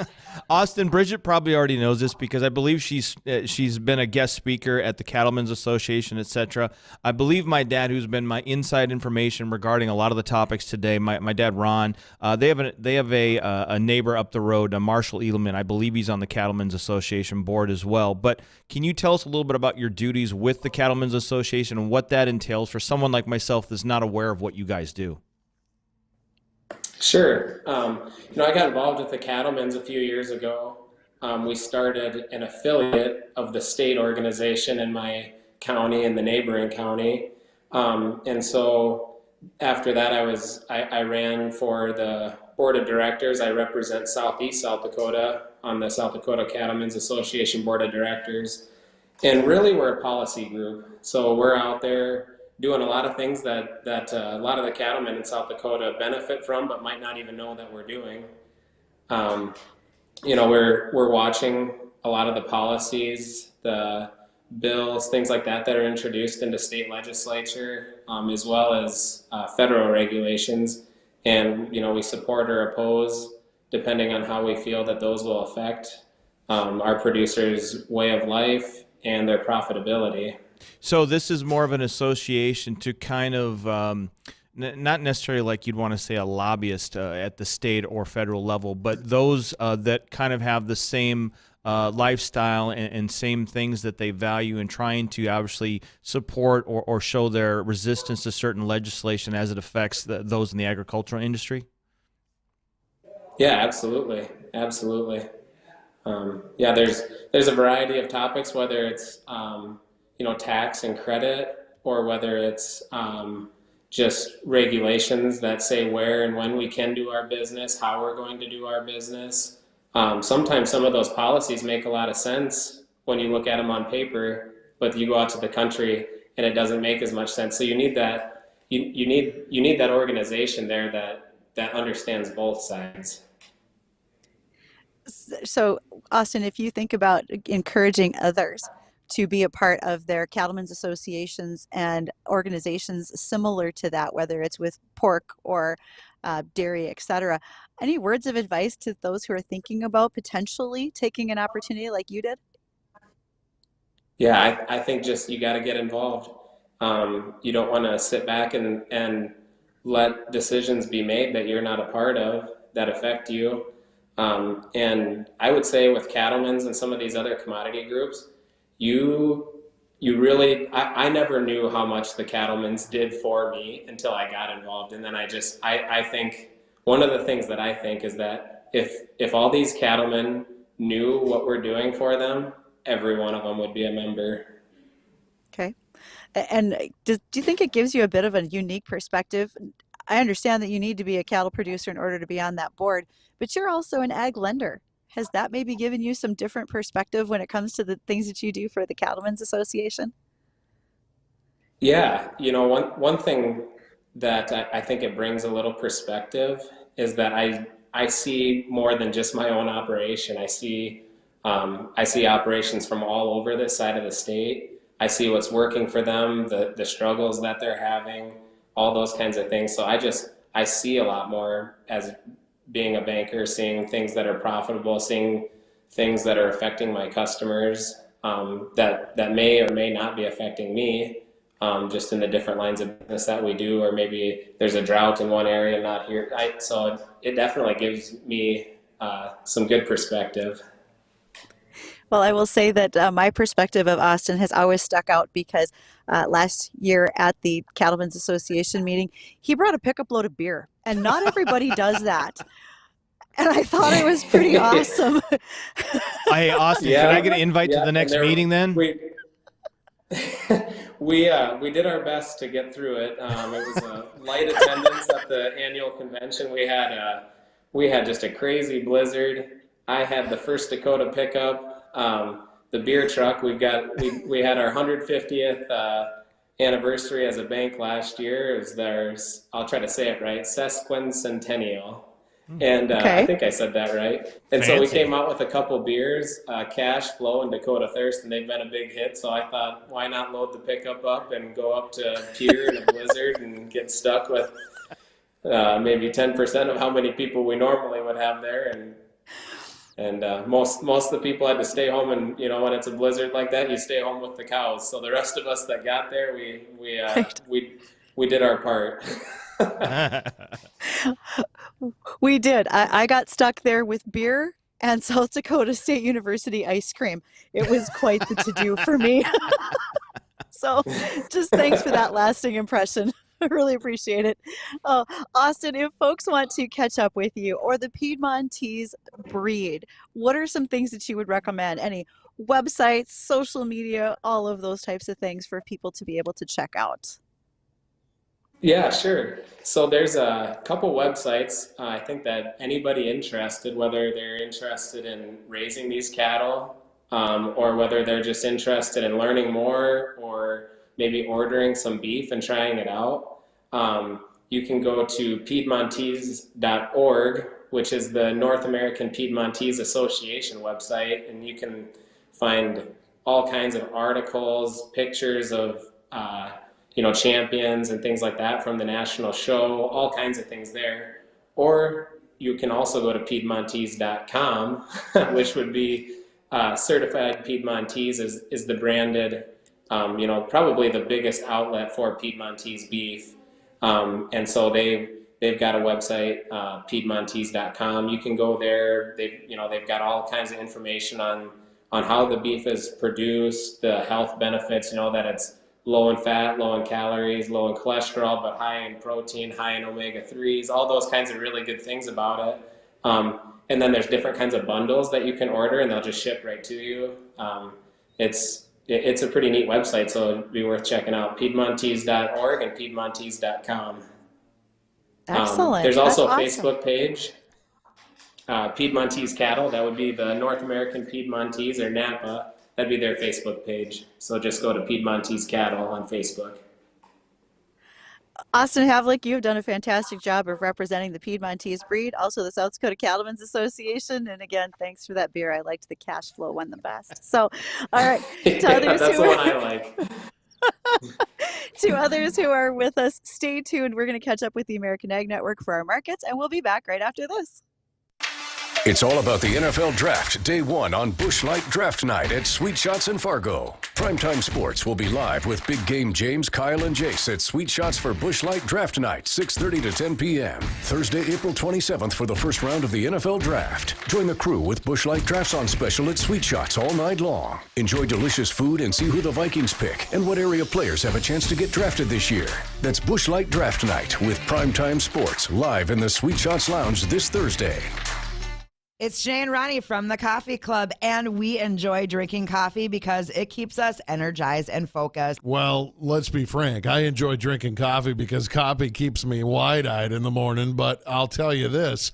Austin, Bridget probably already knows this because I believe she's been a guest speaker at the Cattlemen's Association, etc. I believe my dad, who's been my inside information regarding a lot of the topics today, my dad Ron, they have a neighbor up the road, Marshall Edelman. I believe he's on the Cattlemen's Association board as well. But can you tell us a little bit about your duties with the Cattlemen's Association and what that entails for someone like myself that's not aware of what you guys do? Sure. I got involved with the Cattlemen's a few years ago. We started an affiliate of the state organization in my county and the neighboring county. And so after that, I ran for the board of directors. I represent Southeast South Dakota on the South Dakota Cattlemen's Association board of directors. And really, we're a policy group. So we're out there doing a lot of things that a lot of the cattlemen in South Dakota benefit from, but might not even know that we're doing. We're watching a lot of the policies, the bills, things like that are introduced into state legislature, as well as federal regulations. And, we support or oppose depending on how we feel that those will affect our producers' way of life and their profitability. So this is more of an association to kind of not necessarily like you'd want to say a lobbyist at the state or federal level, but those that kind of have the same lifestyle and same things that they value, and trying to obviously support or show their resistance to certain legislation as it affects those in the agricultural industry? Yeah, absolutely. Absolutely. Yeah, there's a variety of topics, whether it's, tax and credit, or whether it's just regulations that say where and when we can do our business, how we're going to do our business. Sometimes some of those policies make a lot of sense when you look at them on paper, but you go out to the country and it doesn't make as much sense. So you need that, you need that organization there that understands both sides. So, Austin, if you think about encouraging others to be a part of their cattlemen's associations and organizations similar to that, whether it's with pork or dairy, etc., any words of advice to those who are thinking about potentially taking an opportunity like you did? Yeah, I think just you got to get involved. You don't want to sit back and let decisions be made that you're not a part of that affect you. And I would say with cattlemen's and some of these other commodity groups, you really, I never knew how much the cattlemen's did for me until I got involved. And then I think one of the things that I think is that if all these cattlemen knew what we're doing for them, every one of them would be a member. Okay. And do you think it gives you a bit of a unique perspective? I understand that you need to be a cattle producer in order to be on that board, but you're also an ag lender. Has that maybe given you some different perspective when it comes to the things that you do for the Cattlemen's Association? Yeah, one thing that I think it brings a little perspective is that I see more than just my own operation. I see operations from all over this side of the state. I see what's working for them, the struggles that they're having, all those kinds of things. So I see a lot more as being a banker, seeing things that are profitable, seeing things that are affecting my customers, that may or may not be affecting me, just in the different lines of business that we do, or maybe there's a drought in one area, not here. So it definitely gives me some good perspective. Well, I will say that my perspective of Austin has always stuck out because last year at the Cattlemen's Association meeting, he brought a pickup load of beer, and not everybody does that. And I thought it was pretty awesome. Hey, Austin, can I get an invite to the next meeting then? We did our best to get through it. It was a light attendance at the annual convention. We had just a crazy blizzard. I had the First Dakota pickup. The beer truck, we had our 150th anniversary as a bank last year. It was theirs, I'll try to say it right, sesquicentennial. And I think I said that right. And Fancy. So we came out with a couple beers, Cash, Flow, and Dakota Thirst, and they've been a big hit. So I thought, why not load the pickup up and go up to Pier in a blizzard and get stuck with maybe 10% of how many people we normally would have there. And most of the people had to stay home, and when it's a blizzard like that, you stay home with the cows. So the rest of us that got there, we did our part. We did. I got stuck there with beer and South Dakota State University ice cream. It was quite the to-do for me. So just thanks for that lasting impression. I really appreciate it. Austin, if folks want to catch up with you or the Piedmontese breed, what are some things that you would recommend? Any websites, social media, all of those types of things for people to be able to check out? Yeah, sure. So there's a couple websites. I think that anybody interested, whether they're interested in raising these cattle, or whether they're just interested in learning more, or maybe ordering some beef and trying it out, you can go to Piedmontese.org, which is the North American Piedmontese Association website, and you can find all kinds of articles, pictures of champions and things like that from the national show, all kinds of things there. Or you can also go to Piedmontese.com, which would be Certified Piedmontese is the branded probably the biggest outlet for Piedmontese beef. And so they've got a website, Piedmontese.com. You can go there. They've got all kinds of information on how the beef is produced, the health benefits, that it's low in fat, low in calories, low in cholesterol, but high in protein, high in omega-3s, all those kinds of really good things about it. And then there's different kinds of bundles that you can order, and they'll just ship right to you. It's a pretty neat website, so it'd be worth checking out, Piedmontese.org and Piedmontese.com. Excellent. There's also That's a awesome. Facebook page, Piedmontese Cattle. That would be the North American Piedmontese, or NAPA. That'd be their Facebook page. So just go to Piedmontese Cattle on Facebook. Austin Havlick, you have done a fantastic job of representing the Piedmontese breed, also the South Dakota Cattlmen's Association. And again, thanks for that beer. I liked the cash flow one the best. So, all right. That's the one I like. To others who are with us, stay tuned. We're going to catch up with the American Ag Network for our markets, and we'll be back right after this. It's all about the NFL Draft, Day 1 on Busch Light Draft Night at Sweet Shots in Fargo. Primetime Sports will be live with Big Game James, Kyle, and Jace at Sweet Shots for Busch Light Draft Night, 6:30 to 10 p.m. Thursday, April 27th for the first round of the NFL Draft. Join the crew with Busch Light Drafts on special at Sweet Shots all night long. Enjoy delicious food and see who the Vikings pick and what area players have a chance to get drafted this year. That's Busch Light Draft Night with Primetime Sports live in the Sweet Shots Lounge this Thursday. It's Jay and Ronnie from the Coffee Club, and we enjoy drinking coffee because it keeps us energized and focused. Well, let's be frank. I enjoy drinking coffee because coffee keeps me wide-eyed in the morning, but I'll tell you this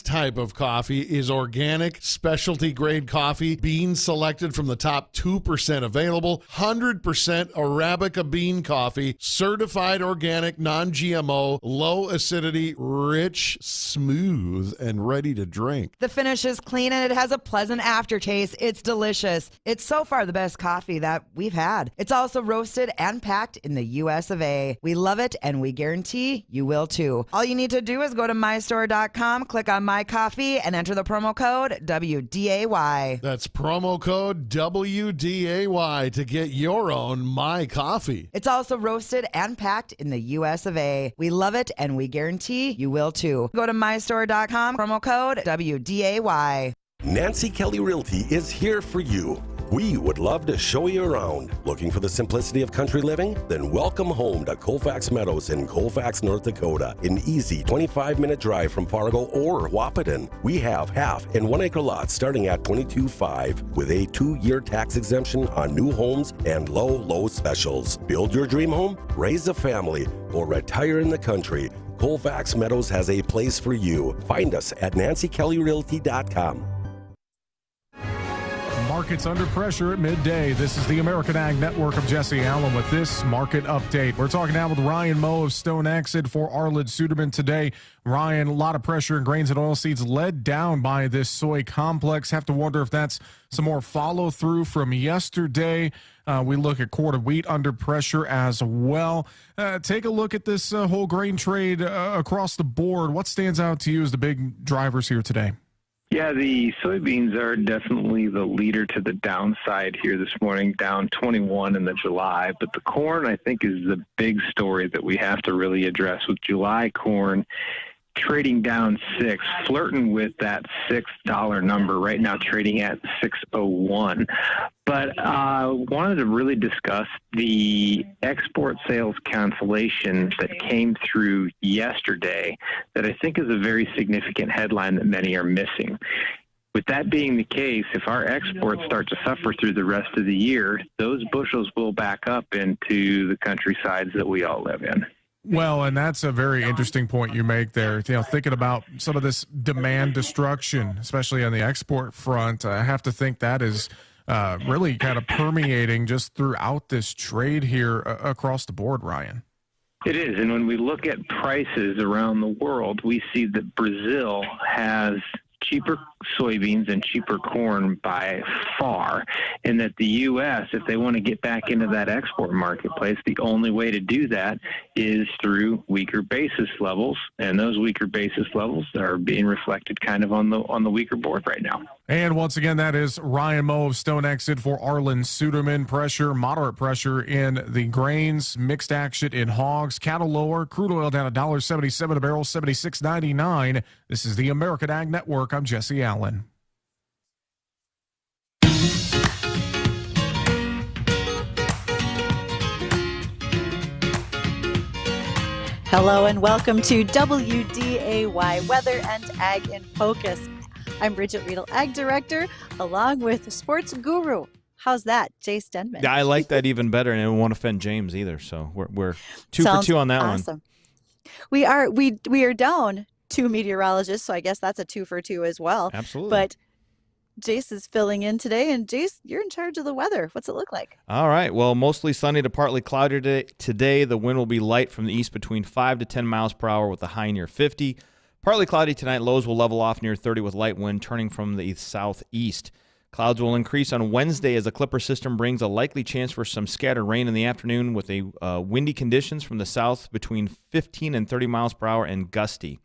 type of coffee is organic, specialty-grade coffee, beans selected from the top 2% available, 100% Arabica bean coffee, certified organic, non-GMO, low acidity, rich, smooth, and ready to drink. The finish is clean and it has a pleasant aftertaste. It's delicious. It's so far the best coffee that we've had. It's also roasted and packed in the US of A. We love it and we guarantee you will too. All you need to do is go to mystore.com, click on My Coffee, and enter the promo code WDAY. That's promo code WDAY to get your own My Coffee. It's also roasted and packed in the US of A. We love it and we guarantee you will too. Go to mystore.com, promo code WDAY. Nancy Kelly Realty is here for you. We would love to show you around. Looking for the simplicity of country living? Then welcome home to Colfax Meadows in Colfax, North Dakota. An easy 25-minute drive from Fargo or Wahpeton. We have half and 1 acre lots starting at $22,500 with a 2-year tax exemption on new homes and low specials. Build your dream home, raise a family, or retire in the country. Colfax Meadows has a place for you. Find us at nancykellyrealty.com. Markets under pressure at midday. This is the American Ag Network. I'm Jesse Allen with this market update. We're talking now with Ryan Moe of Stone Exit for Arlid Suderman today. Ryan, a lot of pressure in grains and oilseeds led down by this soy complex. Have to wonder if that's some more follow through from yesterday. We look at quarter wheat under pressure as well. Take a look at this whole grain trade across the board. What stands out to you as the big drivers here today? Yeah, the soybeans are definitely the leader to the downside here this morning, down 21 in the July. But the corn, I think, is the big story that we have to really address, with July corn trading down 6, flirting with that $6 number, right now trading at 6.01. But wanted to really discuss the export sales cancellation that came through yesterday that I think is a very significant headline that many are missing. With that being the case, if our exports start to suffer through the rest of the year, those bushels will back up into the countrysides that we all live in. Well, and that's a very interesting point you make there. You know, thinking about some of this demand destruction, especially on the export front, I have to think that is really kind of permeating just throughout this trade here across the board, Ryan. It is, and when we look at prices around the world, we see that Brazil has cheaper soybeans and cheaper corn by far, and that the U.S., if they want to get back into that export marketplace, the only way to do that is through weaker basis levels, and those weaker basis levels are being reflected kind of on the weaker board right now. And once again, that is Ryan Moe of Stone Exit for Arlen Suderman. Pressure, moderate pressure in the grains, mixed action in hogs, cattle lower, crude oil down $1.77 a barrel, $76.99. This is the American Ag Network. I'm Jesse Allen. Hello and welcome to WDAY Weather and Ag in Focus. I'm Bridget, Readel, Ag Director, along with Sports Guru. How's that, Jace Denman? Yeah, I like that even better, and it won't offend James either. So we're two for two on that awesome. one. We are down 2 meteorologists, so I guess that's a 2 for 2 as well. Absolutely. But Jace is filling in today, and Jace, you're in charge of the weather. What's it look like? All right. Well, mostly sunny to partly cloudy today. The wind will be light from the east between 5 to 10 miles per hour with a high near 50. Partly cloudy tonight. Lows will level off near 30 with light wind turning from the southeast. Clouds will increase on Wednesday as a Clipper system brings a likely chance for some scattered rain in the afternoon with windy conditions from the south between 15 and 30 miles per hour and gusty.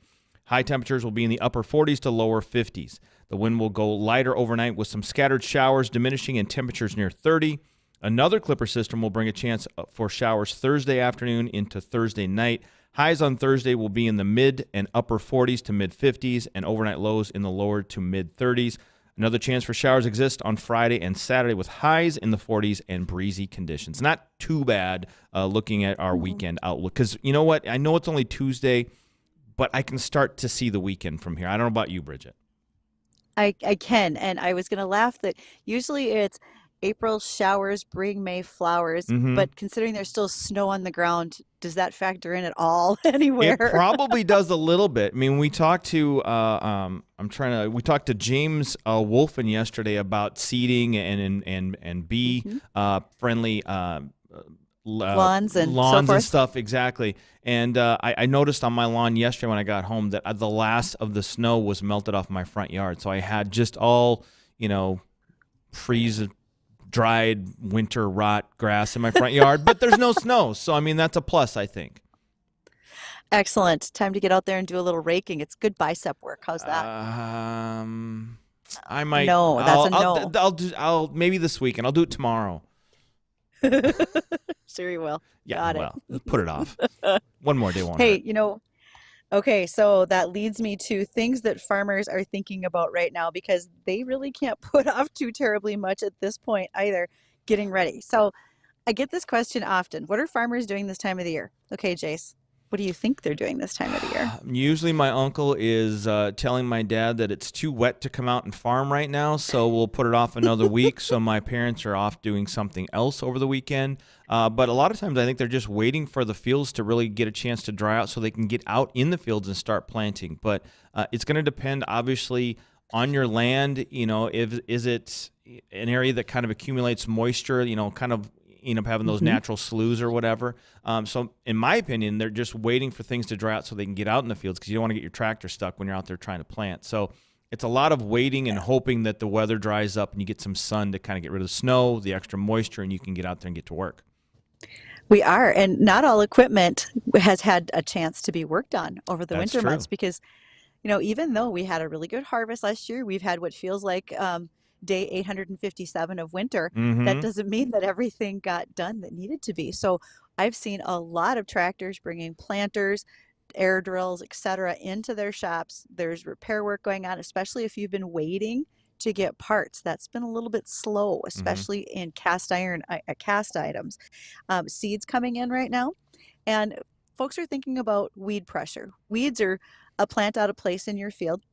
High temperatures will be in the upper 40s to lower 50s. The wind will go lighter overnight with some scattered showers diminishing in temperatures near 30. Another Clipper system will bring a chance for showers Thursday afternoon into Thursday night. Highs on Thursday will be in the mid and upper 40s to mid 50s and overnight lows in the lower to mid 30s. Another chance for showers exists on Friday and Saturday with highs in the 40s and breezy conditions. Not too bad looking at our weekend outlook because you know what? I know it's only Tuesday, but I can start to see the weekend from here. I don't know about you, Bridget. I can, and I was going to laugh that usually it's April showers bring May flowers, but considering there's still snow on the ground, does that factor in at all anywhere? It probably does a little bit. I mean, we talked to we talked to James Wolfen yesterday about seeding and bee friendly lawns and so and forth. stuff. Exactly. And I noticed on my lawn yesterday when I got home that the last of the snow was melted off my front yard. So I had just all, freeze dried winter rot grass in my front yard, but there's no snow. So, I mean, that's a plus, I think. Excellent. Time to get out there and do a little raking. It's good bicep work. How's that? I might. No, that's a no. I'll maybe this week, and I'll do it tomorrow. Sure you will. Yeah, Got well, it. put it off. One more day won't Hey, hurt. Okay, so that leads me to things that farmers are thinking about right now because they really can't put off too terribly much at this point either, getting ready. So I get this question often. What are farmers doing this time of the year? Okay, Jace, what do you think they're doing this time of the year? Usually my uncle is telling my dad that it's too wet to come out and farm right now, so we'll put it off another week. So my parents are off doing something else over the weekend. But a lot of times I think they're just waiting for the fields to really get a chance to dry out so they can get out in the fields and start planting. But it's going to depend, obviously, on your land. Is it an area that kind of accumulates moisture, kind of end up having those natural sloughs or whatever. So in my opinion, they're just waiting for things to dry out so they can get out in the fields because you don't want to get your tractor stuck when you're out there trying to plant. So it's a lot of waiting and hoping that the weather dries up and you get some sun to kind of get rid of the snow, the extra moisture, and you can get out there and get to work. We are, and not all equipment has had a chance to be worked on over the That's winter true. months because, even though we had a really good harvest last year, we've had what feels like day 857 of winter. That doesn't mean that everything got done that needed to be. So I've seen a lot of tractors bringing planters, air drills, etc., into their shops. There's repair work going on, especially if you've been waiting to get parts. That's been a little bit slow, especially in cast items. Seeds coming in right now, and folks are thinking about weed pressure. Weeds are a plant out of place in your field.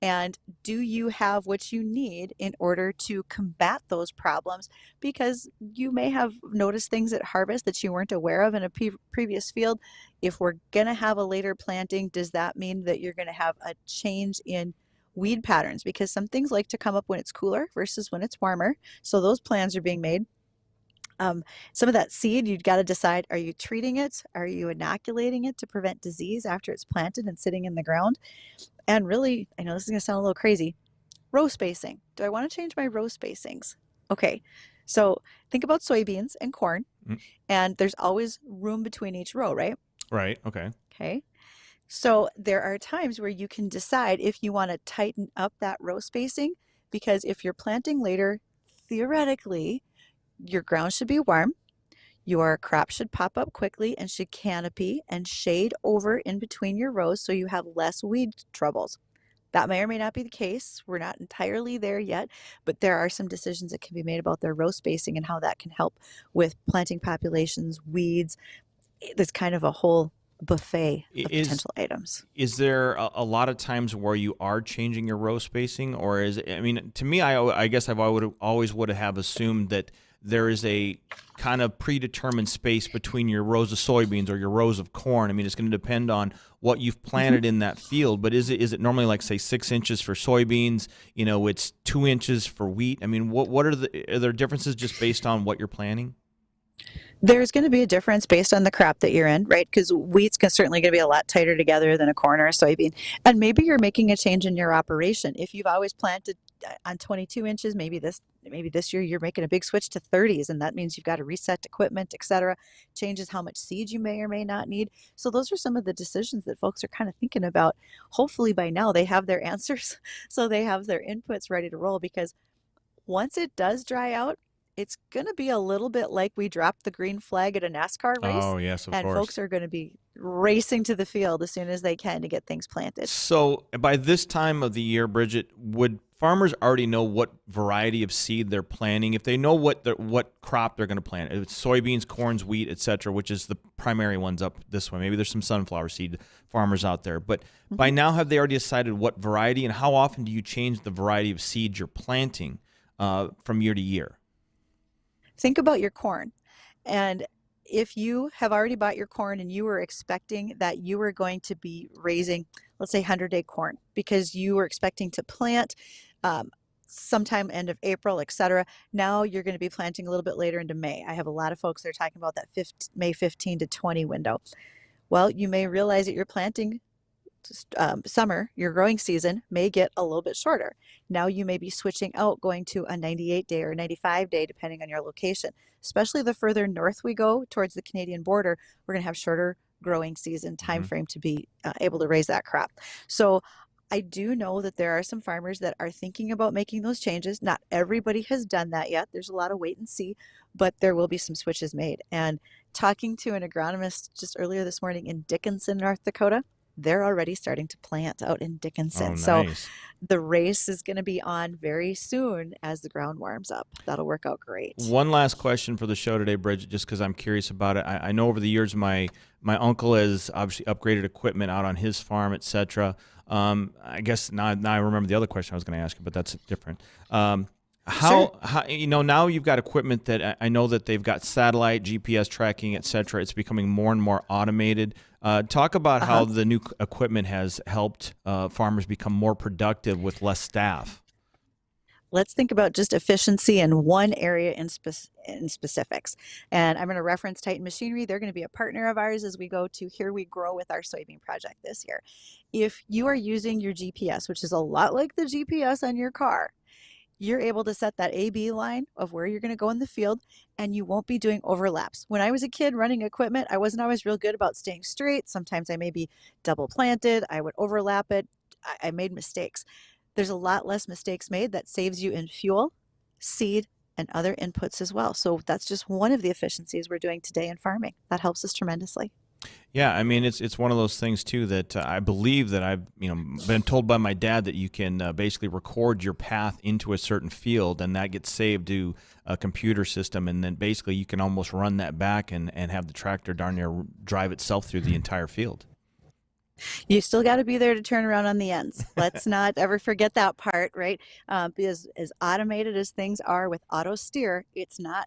And do you have what you need in order to combat those problems? Because you may have noticed things at harvest that you weren't aware of in a previous field. If we're going to have a later planting, does that mean that you're going to have a change in weed patterns? Because some things like to come up when it's cooler versus when it's warmer. So those plans are being made. Some of that seed, you've got to decide, are you treating it? Are you inoculating it to prevent disease after it's planted and sitting in the ground? And really, I know this is going to sound a little crazy, row spacing. Do I want to change my row spacings? Okay, so think about soybeans and corn, and there's always room between each row, right? Right, okay. Okay, so there are times where you can decide if you want to tighten up that row spacing because if you're planting later, theoretically, your ground should be warm. Your crop should pop up quickly and should canopy and shade over in between your rows so you have less weed troubles. That may or may not be the case. We're not entirely there yet, but there are some decisions that can be made about their row spacing and how that can help with planting populations, weeds. There's kind of a whole buffet of potential items. Is there a lot of times where you are changing your row spacing, or is it, I mean, to me, I guess I always would have assumed that there is a kind of predetermined space between your rows of soybeans or your rows of corn. I mean, it's going to depend on what you've planted in that field, but is it normally like, say, 6 inches for soybeans? It's 2 inches for wheat. I mean, what are there differences just based on what you're planting? There's going to be a difference based on the crop that you're in, right? Because wheat's certainly going to be a lot tighter together than a corn or a soybean. And maybe you're making a change in your operation. If you've always planted on 22 inches, maybe this year you're making a big switch to 30s, and that means you've got to reset equipment, et cetera. Changes how much seed you may or may not need. So those are some of the decisions that folks are kind of thinking about. Hopefully by now they have their answers, so they have their inputs ready to roll, because once it does dry out, it's going to be a little bit like we dropped the green flag at a NASCAR race. Oh, yes, of course. And folks are going to be racing to the field as soon as they can to get things planted. So by this time of the year, Bridget, would farmers already know what variety of seed they're planting? If they know what crop they're going to plant, if it's soybeans, corns, wheat, et cetera, which is the primary ones up this way. Maybe there's some sunflower seed farmers out there. But by now, have they already decided what variety, and how often do you change the variety of seed you're planting from year to year? Think about your corn. And if you have already bought your corn and you were expecting that you were going to be raising, let's say 100-day corn, because you were expecting to plant sometime end of April, et cetera. Now you're going to be planting a little bit later into May. I have a lot of folks that are talking about that May 15 to 20 window. Well, you may realize that you're planting summer, your growing season may get a little bit shorter. Now you may be switching out, going to a 98-day or 95-day, depending on your location. Especially the further north we go towards the Canadian border, we're going to have shorter growing season time frame to be able to raise that crop. So I do know that there are some farmers that are thinking about making those changes. Not everybody has done that yet. There's a lot of wait and see, but there will be some switches made. And talking to an agronomist just earlier this morning in Dickinson, North Dakota, they're already starting to plant out in Dickinson. Oh, nice. So the race is going to be on very soon as the ground warms up. That'll work out great. One last question for the show today, Bridget, just because I'm curious about it. I know over the years my uncle has obviously upgraded equipment out on his farm, et cetera. I guess now I remember the other question I was going to ask you, but that's different. How now you've got equipment that I know that they've got satellite, GPS tracking, et cetera. It's becoming more and more automated. Talk about how the new equipment has helped farmers become more productive with less staff. Let's think about just efficiency in one area in specifics. And I'm going to reference Titan Machinery. They're going to be a partner of ours as we go to Here We Grow with our soybean project this year. If you are using your GPS, which is a lot like the GPS on your car, you're able to set that A-B line of where you're going to go in the field, and you won't be doing overlaps. When I was a kid running equipment, I wasn't always real good about staying straight. Sometimes I may be double planted. I would overlap it. I made mistakes. There's a lot less mistakes made. That saves you in fuel, seed, and other inputs as well. So that's just one of the efficiencies we're doing today in farming. That helps us tremendously. Yeah, I mean, it's one of those things, too, that I believe that I've been told by my dad that you can basically record your path into a certain field, and that gets saved to a computer system, and then basically you can almost run that back and have the tractor darn near drive itself through the entire field. You still got to be there to turn around on the ends. Let's not ever forget that part, right? Because as automated as things are with auto steer, it's not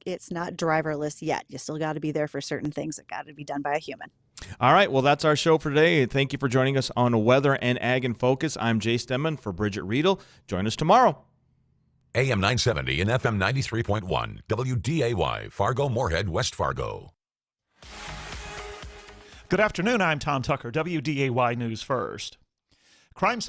driverless yet. You still got to be there for certain things that got to be done by a human. All right. Well, that's our show for today. Thank you for joining us on Weather and Ag in Focus. I'm Jay Stemman for Bridget Readel. Join us tomorrow. AM 970 and FM 93.1. WDAY, Fargo, Moorhead, West Fargo. Good afternoon. I'm Tom Tucker, WDAY News First. Crime